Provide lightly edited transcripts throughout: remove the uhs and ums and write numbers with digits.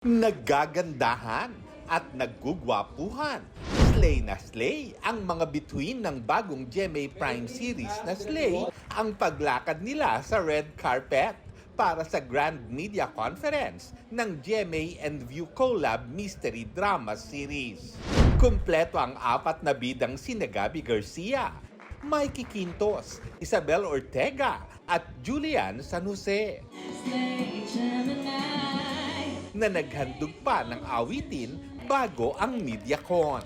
Nagagandahan at naggugwapuhan. Slay na slay ang mga bituin ng bagong GMA Prime series na Slay ang paglakad nila sa red carpet para sa Grand Media Conference ng GMA and View Collab Mystery Drama Series. Kumpleto ang apat na bidang sina Gabby Garcia, Mikey Quintos, Isabel Ortega at Julian San Jose na naghandog pa ng awitin bago ang MediaCon.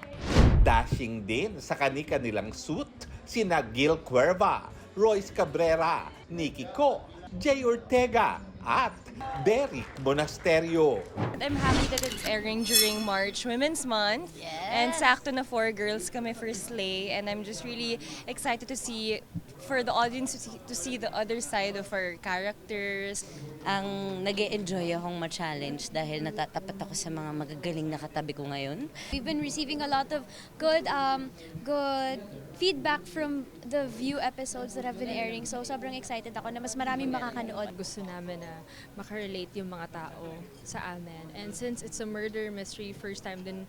Dashing din sa kani-kanilang suit sina Gil Cuerva, Royce Cabrera, Nikki Co, Jay Ortega at Derek Monasterio. I'm happy that it's airing during March Women's Month. Yes. And sakto na 4 girls kami for Slay. And I'm just really excited to see, for the audience to see the other side of our characters. Ang nag-e-enjoy akong ma-challenge dahil natatapat ako sa mga magagaling na katabi ko ngayon. We've been receiving a lot of good feedback from the View episodes that have been airing. So sobrang excited ako na mas maraming makakanood. Gusto namin na makarelate yung mga tao sa amin. And since it's a murder mystery, first time din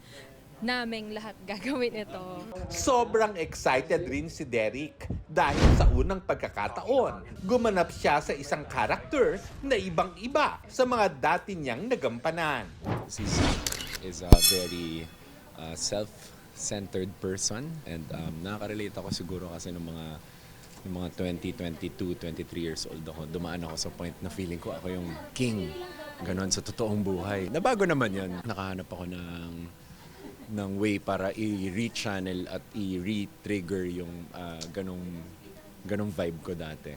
naming lahat gagawin ito. Sobrang excited rin si Derek dahil sa unang pagkakataon, gumanap siya sa isang character na ibang-iba sa mga dati niyang nagampanan. Si Zach is a very self-centered person and nakaka-relate ako siguro kasi ng mga 20, 22, 23 years old ako. Dumaan ako sa point na feeling ko ako yung king. Ganon sa totoong buhay. Nabago naman yan. Nakahanap ako ng way para i-re-channel at i-re-trigger yung ganong vibe ko dati.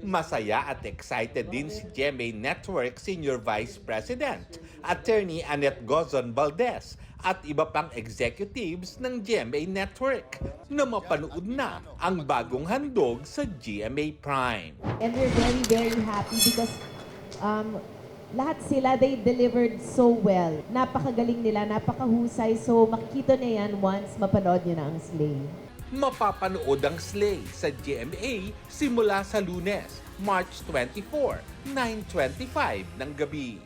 Masaya at excited din si GMA Network Senior Vice President, Attorney Annette Gozon Valdez at iba pang executives ng GMA Network na mapanood na ang bagong handog sa GMA Prime. And we're very, very happy because lahat sila, they delivered so well. Napakagaling nila, napakahusay. So makikita niya yan once mapanood niyo na ang Slay. Mapapanood ang Slay sa GMA simula sa Lunes, March 24, 9:25 ng gabi.